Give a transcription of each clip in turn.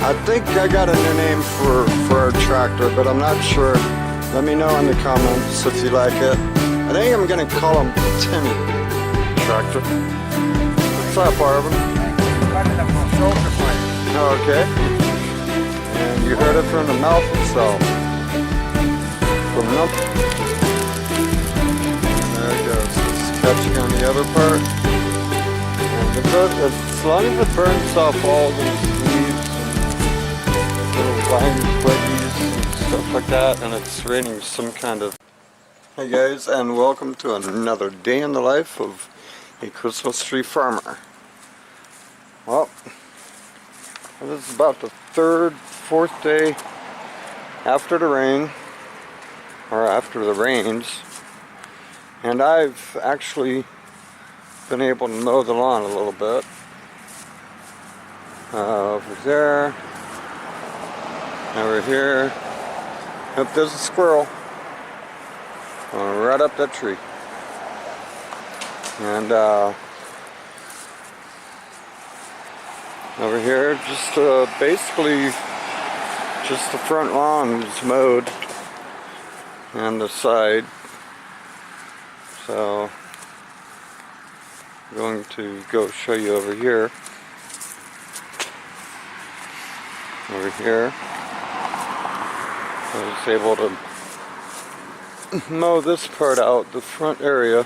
I think I got a new name for our tractor, but I'm not sure. Let me know in the comments if you like it. I think I'm gonna call him Timmy Tractor. What's up, Arvin? Okay. And you heard it from the mouth itself. From there it goes. It's catching on the other part. And as long as it burns off all those leaves and little vine twiggies and stuff like that, and it's raining some kind of... Hey guys, and welcome to another day in the life of a Christmas tree farmer. Well, this is about the third, fourth day after the rain, or after the rains, and I've actually been able to mow the lawn a little bit. Over there, over here. Yep, there's a squirrel. Right up that tree. And over here, just basically just the front lawn is mowed and the side. So I'm going to go show you over here. Over here, I was able to mow this part out, the front area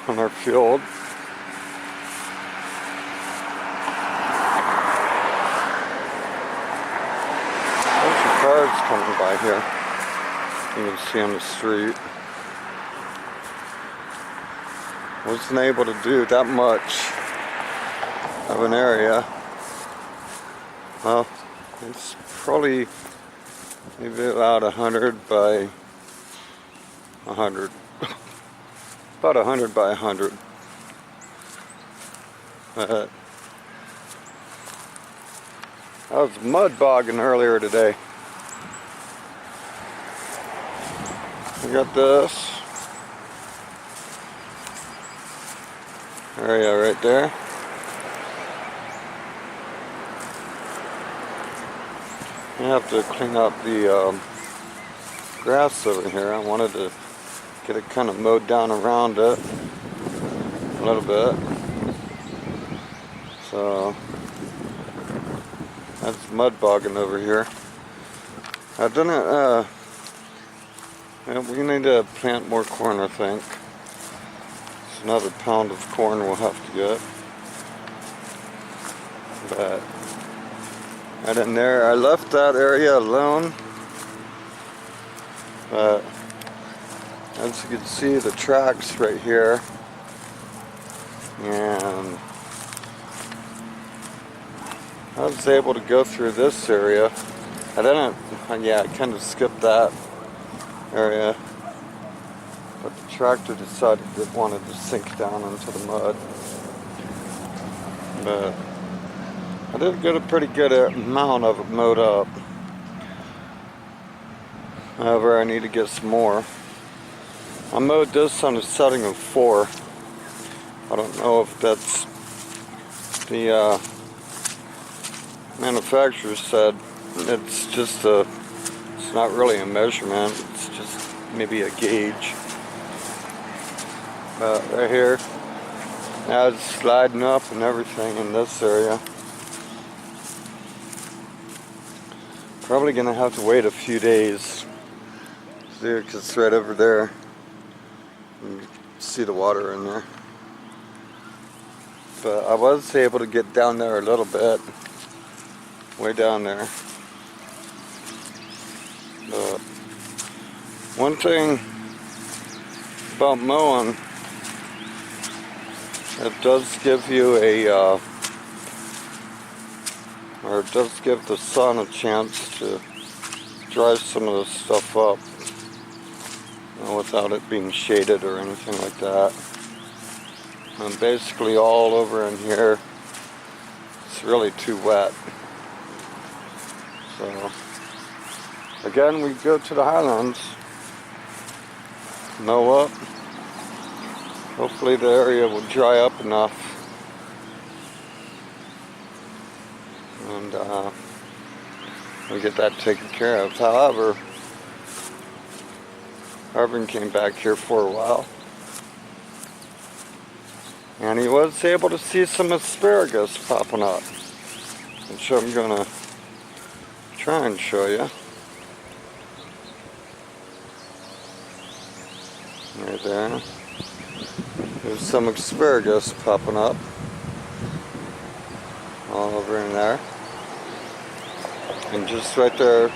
on our field. Bunch of cars coming by here. You can see on the street. Wasn't able to do that much of an area. Well, it's probably maybe about 100 by 100. About 100 by 100. I was mud bogging earlier today. We got this area right there. I have to clean up the grass over here. I wanted to get it kind of mowed down around it a little bit. So that's mud bogging over here. I didn't. We need to plant more corn, I think. It's another pound of corn we'll have to get. But right in there, I left that area alone, but as you can see, the tracks right here, and I was able to go through this area. I didn't, I kind of skipped that area, but the tractor decided it wanted to sink down into the mud. But I did get a pretty good amount of it mowed up. However, I need to get some more. I mowed this on a setting of 4. I don't know if that's the manufacturer said it's just it's not really a measurement, it's just maybe a gauge. Right here, now it's sliding up and everything in this area. Probably gonna have to wait a few days. See, because it's right over there. You can see the water in there. But I was able to get down there a little bit. Way down there. But one thing about mowing, it does give you or it does give the sun a chance to dry some of this stuff up, without it being shaded or anything like that. And basically all over in here, it's really too wet. So again, we go to the highlands, mow up. Hopefully the area will dry up enough, and we get that taken care of. However, Arvin came back here for a while, and he was able to see some asparagus popping up, which I'm gonna try and show you. Right there. There's some asparagus popping up all over in there. And just right there.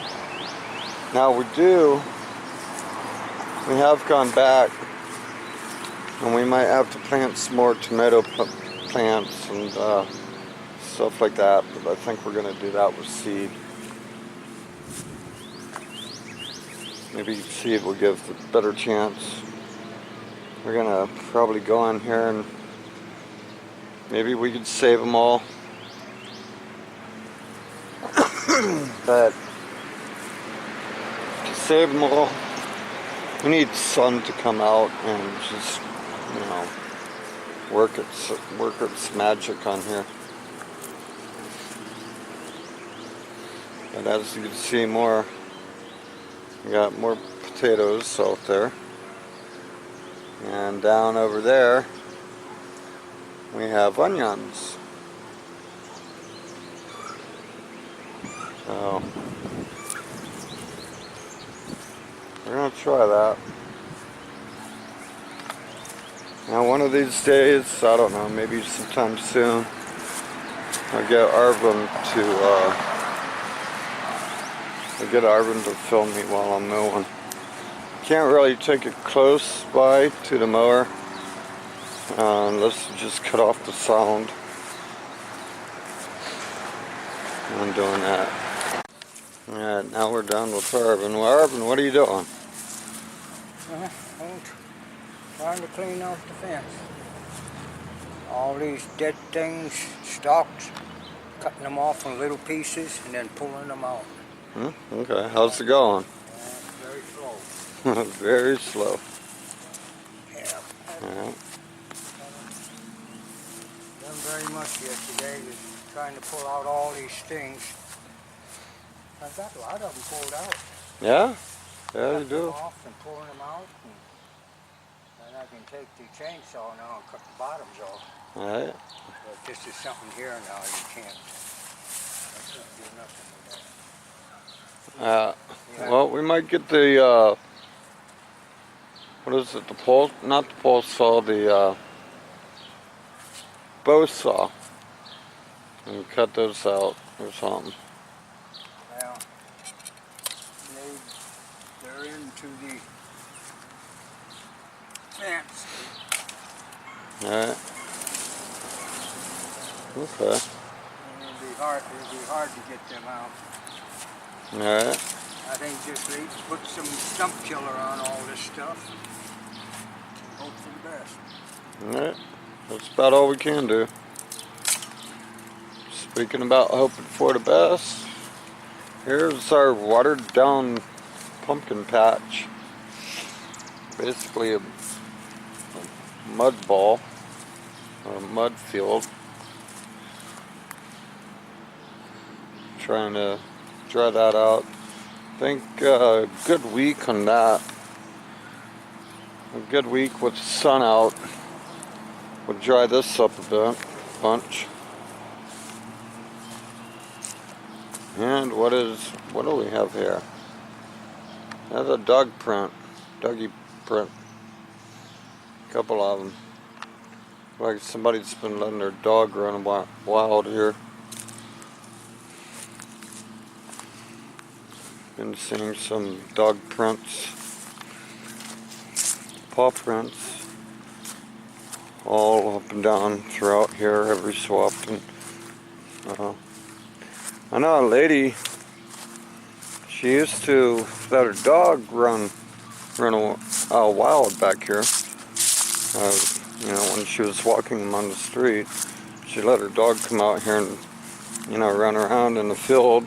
Now we have gone back, and we might have to plant some more tomato plants and stuff like that, but I think we're going to do that with seed. Maybe seed will give a better chance. We're gonna probably go in here and maybe we could save them all. But to save them all, we need sun to come out and just, you know, work its magic on here. And as you can see, we got more potatoes out there. And down over there, we have onions. So, we're going to try that. Now one of these days, I don't know, maybe sometime soon, I'll get Arvin to film me while I'm mowing. Can't really take it close by to the mower unless you just cut off the sound. I'm doing that. Alright, now we're done with Arvin. Well, Arvin, what are you doing? I'm trying to clean off the fence. All these dead things, stalks, cutting them off in little pieces and then pulling them out. Okay, how's it going? Very slow. Very slow. Yeah. Alright. Done very much yesterday with trying to pull out all these things. I've got a lot of them pulled out. Yeah? Yeah, you Cutting do. them off and pulling them out. And I can take the chainsaw now and cut the bottoms off. Alright. But this is something here now you can't do nothing with that. Well, we might get the, what is it, not the pole saw, the bow saw, and cut those out or something. Well, they're into the fence. Alright. Okay. And it'll be hard to get them out. Alright. I think just put some stump killer on all this stuff. Hope for the best. Alright. That's about all we can do. Speaking about hoping for the best, here's our watered down pumpkin patch. Basically a mud ball or a mud field. Trying to dry that out. I think a good week on that. A good week with the sun out would dry this up a bunch. And what do we have here? That's a doggy print. A couple of them. Like somebody's been letting their dog run wild here. Been seeing some dog prints, paw prints, all up and down throughout here every so often. I know a lady, she used to let her dog run wild back here. You know, when she was walking them on the street, she let her dog come out here and, you know, run around in the field.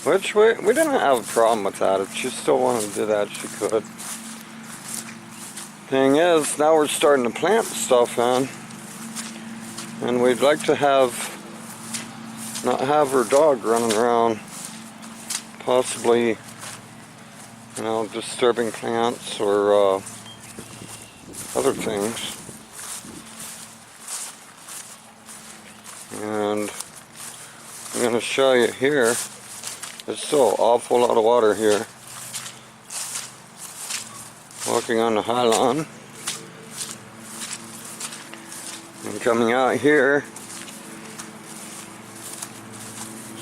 Which we didn't have a problem with that. If she still wanted to do that, she could. Thing is, now we're starting to plant stuff in, and we'd like to not have her dog running around possibly, you know, disturbing plants or other things. And I'm going to show you here. There's still an awful lot of water here. Walking on the high lawn. And coming out here.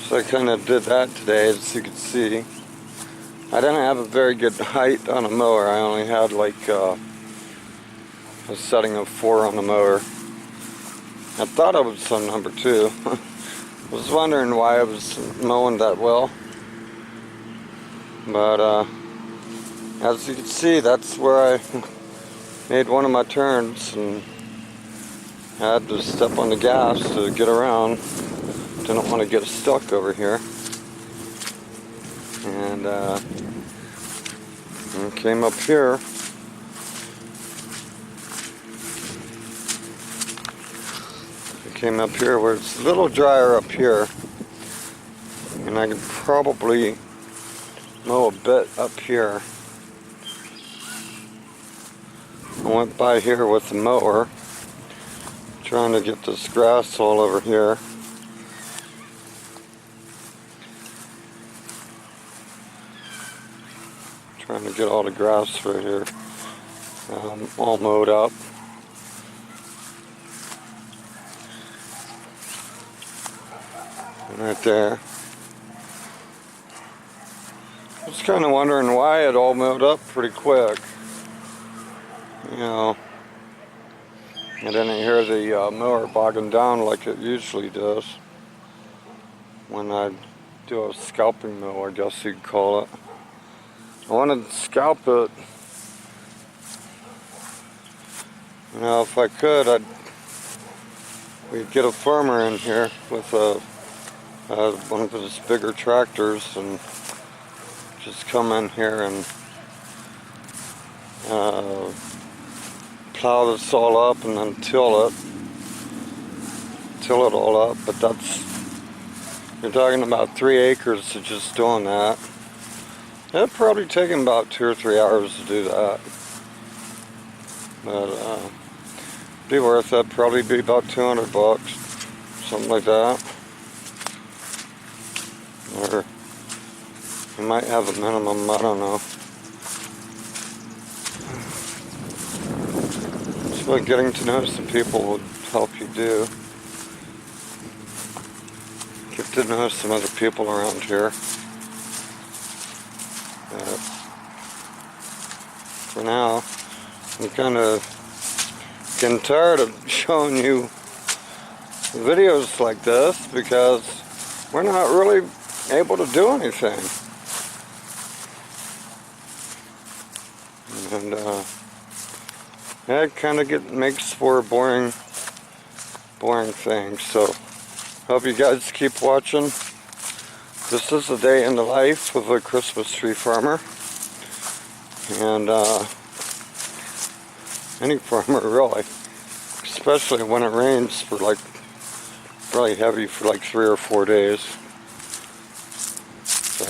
So I kind of did that today, as you can see. I didn't have a very good height on a mower. I only had like a setting of 4 on the mower. I thought I was on number 2. I was wondering why I was mowing that well. But as you can see, that's where I made one of my turns and had to step on the gas to get around. Didn't want to get stuck over here. And came up here. Came up here where it's a little drier up here. And I could probably mow a bit up here. I went by here with the mower, trying to get this grass all over here. Trying to get all the grass right here all mowed up. Right there. I was kind of wondering why it all mowed up pretty quick. You know, I didn't hear the mower bogging down like it usually does when I do a scalping mow, I guess you'd call it. I wanted to scalp it. You know, if I could, we'd get a farmer in here with one of his bigger tractors and just come in here and plow this all up and then till it all up. But you're talking about 3 acres of just doing that. It'd probably take him about 2 or 3 hours to do that. But be worth it. Probably be about $200, something like that. Or you might have a minimum, I don't know. That's what getting to know some people would help you do. Get to know some other people around here. But for now, I'm kind of getting tired of showing you videos like this because we're not really able to do anything. And that kind of makes for a boring thing. So hope you guys keep watching. This is a day in the life of a Christmas tree farmer. And any farmer really, especially when it rains for like really heavy for like 3 or 4 days. So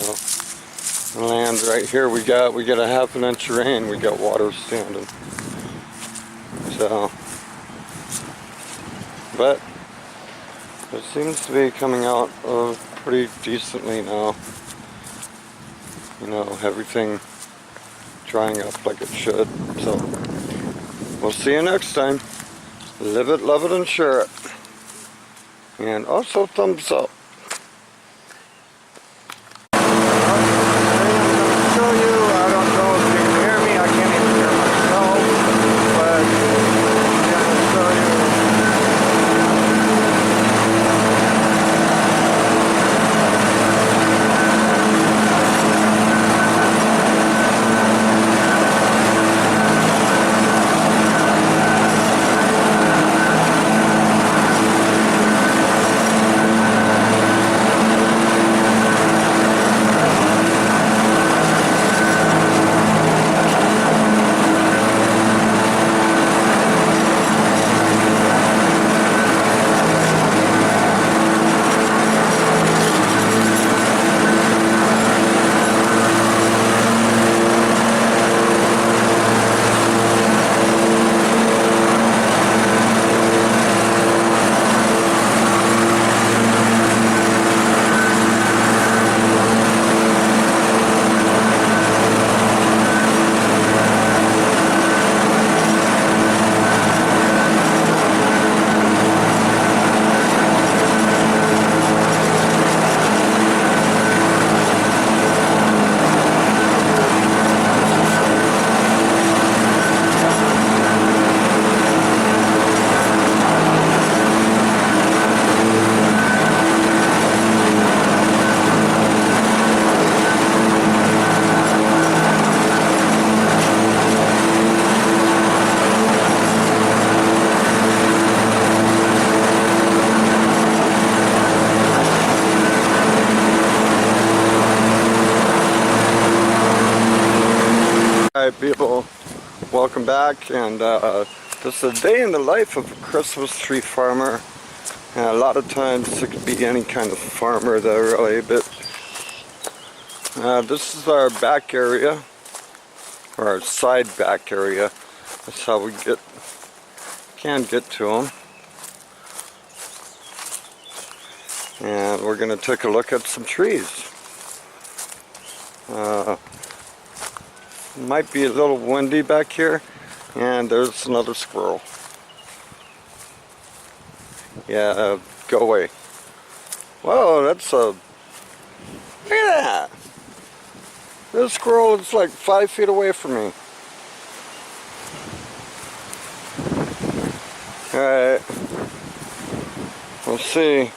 the land right here we get a ½ inch of rain, we got water standing. So, but it seems to be coming out pretty decently now. You know, everything drying up like it should. So we'll see you next time. Live it, love it, and share it. And also thumbs up. welcome back. And this is a day in the life of a Christmas tree farmer. And a lot of times it could be any kind of farmer though, really, but this is our back area, or our side back area. That's how we can get to them. And we're going to take a look at some trees. Might be a little windy back here, and there's another squirrel. Yeah, go away. Whoa, that's a... Look at that! This squirrel is like 5 feet away from me. Alright. We'll see.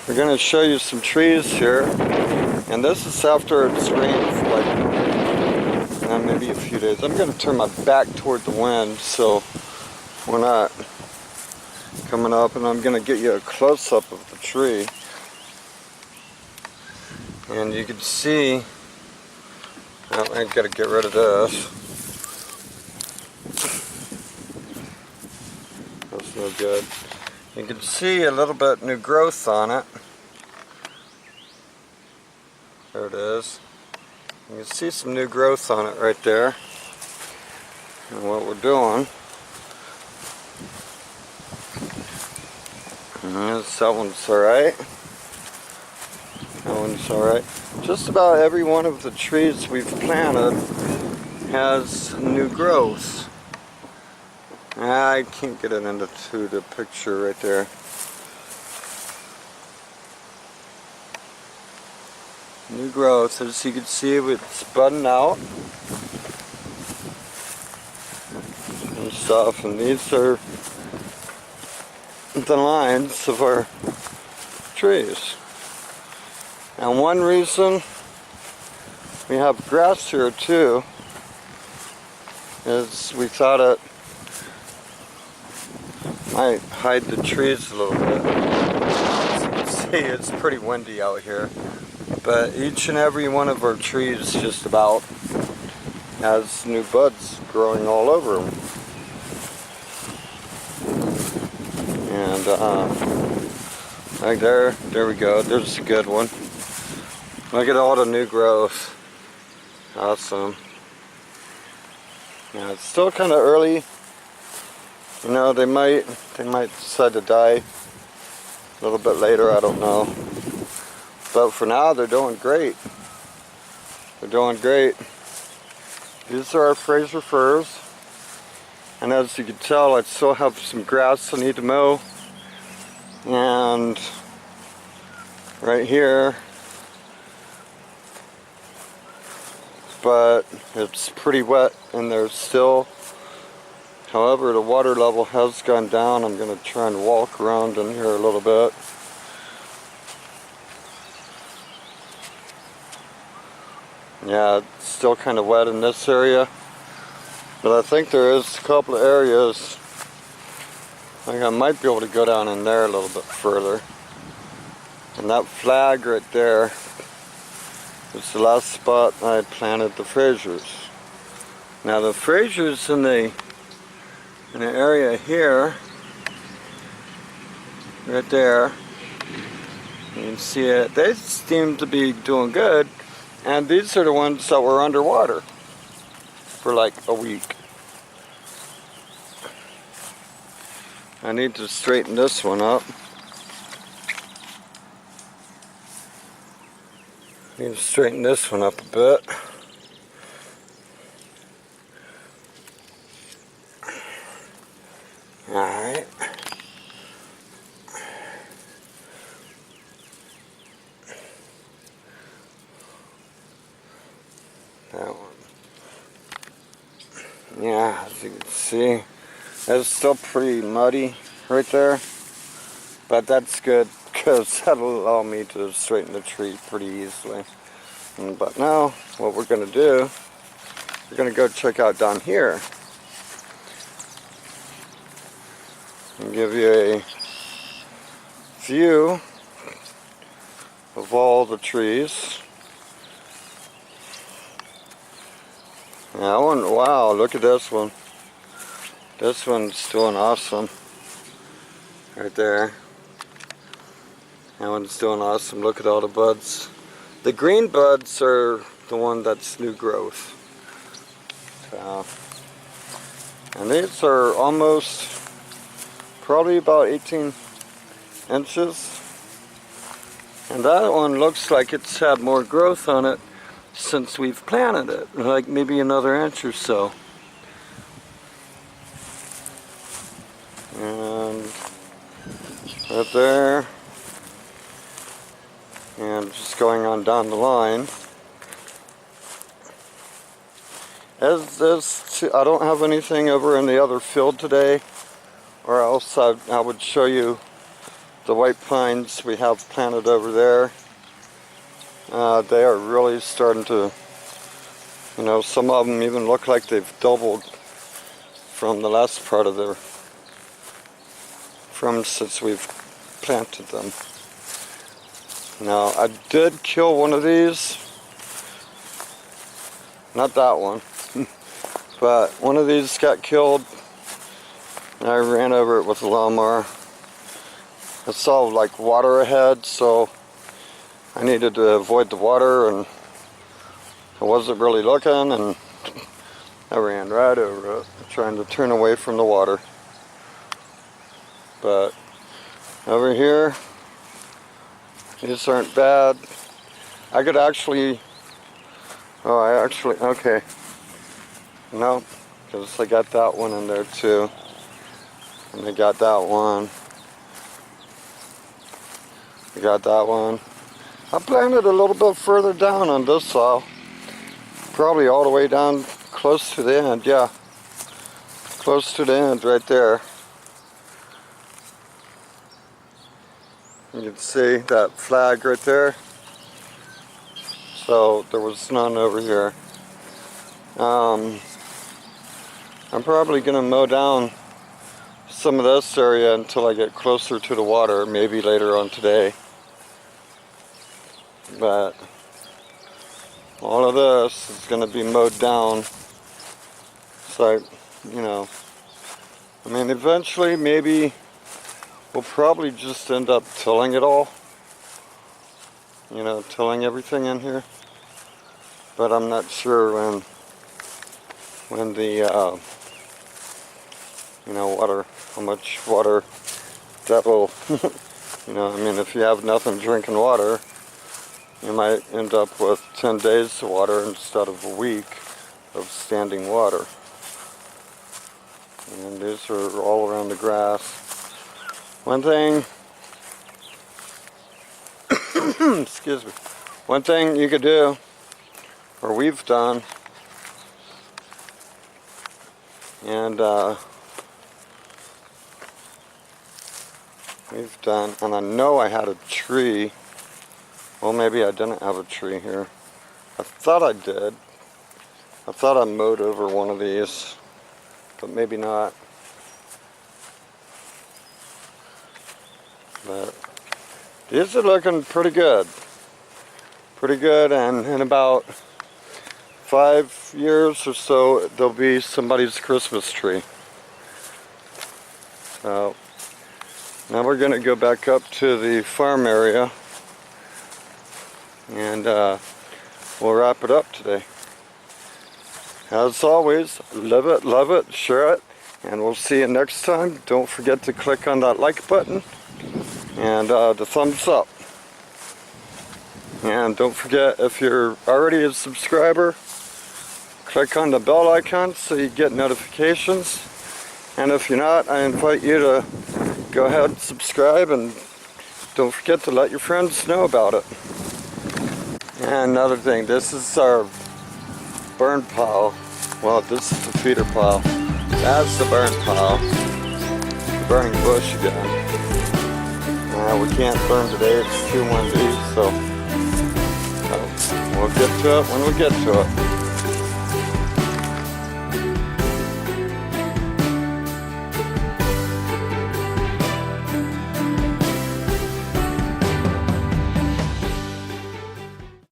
We're going to show you some trees here. And this is after it's rained for like maybe a few days. I'm going to turn my back toward the wind so we're not coming up, and I'm going to get you a close-up of the tree. And you can see, oh, I've got to get rid of this. That's no good. You can see a little bit new growth on it. There it is. You can see some new growth on it right there. And what we're doing is, that one's alright. That one's alright. Just about every one of the trees we've planted has new growth. I can't get it into the picture right there. New growth, as you can see, it's budding out and stuff, and these are the lines of our trees. And one reason we have grass here too is we thought it might hide the trees a little bit. As you can see, it's pretty windy out here. But each and every one of our trees just about has new buds growing all over them. And right there we go, there's a good one. Look at all the new growth. Awesome. Yeah, it's still kind of early. You know, they might decide to die a little bit later, I don't know. But for now, they're doing great. They're doing great. These are our Fraser firs. And as you can tell, I still have some grass I need to mow. And right here. But it's pretty wet in there still. However, the water level has gone down. I'm going to try and walk around in here a little bit. Yeah, it's still kind of wet in this area, but I think there is a couple of areas. I think I might be able to go down in there a little bit further. And that flag right there is the last spot I planted the Frasers. Now the Frasers in the area here, right there, you can see it. They seem to be doing good. And these are the ones that were underwater for like a week. I need to straighten this one up. I need to straighten this one up a bit. Alright. That one. Yeah, as you can see, it's still pretty muddy right there, but that's good because that'll allow me to straighten the tree pretty easily. But now, what we're going to do, we're going to go check out down here and give you a view of all the trees. That one, wow, look at this one. This one's doing awesome. Right there. That one's doing awesome. Look at all the buds. The green buds are the one that's new growth. So, and these are almost, probably about 18 inches. And that one looks like it's had more growth on it since we've planted it. Like maybe another inch or so. And right there. And just going on down the line. As this, I don't have anything over in the other field today, or else I would show you the white pines we have planted over there. They are really starting to, you know, some of them even look like they've doubled from the last part of their, since we've planted them. Now, I did kill one of these, not that one, but one of these got killed, and I ran over it with a lawnmower. I saw like water ahead, so I needed to avoid the water, and I wasn't really looking, and I ran right over it, trying to turn away from the water. But over here, these aren't bad. I could actually, okay. No, because I got that one in there too. And I got that one. I got that one. I planted a little bit further down on this saw. Probably all the way down close to the end, yeah. Close to the end right there. You can see that flag right there. So there was none over here. I'm probably going to mow down some of this area until I get closer to the water, maybe later on today. But all of this is going to be mowed down. So, you know, I mean, eventually maybe we'll probably just end up tilling it all. You know, tilling everything in here. But I'm not sure when the, you know, water, how much water that will, you know, I mean, if you have nothing drinking water, you might end up with 10 days of water instead of a week of standing water. And these are all around the grass. One thing, excuse me, one thing you could do, or we've done, and and I know I had a tree. Well, maybe I didn't have a tree here. I thought I did. I thought I mowed over one of these, but maybe not. But these are looking pretty good. Pretty good, and in about 5 years or so, there'll be somebody's Christmas tree. So now we're going to go back up to the farm area, and we'll wrap it up today. As always, live it, love it, share it, and we'll see you next time. Don't forget to click on that like button and the thumbs up. And don't forget, if you're already a subscriber, click on the bell icon so you get notifications. And if you're not, I invite you to go ahead and subscribe, and don't forget to let your friends know about it. And another thing, this is our burn pile. Well, this is the feeder pile. That's the burn pile. The burning bush again. We can't burn today, it's too windy, so we'll get to it when we get to it.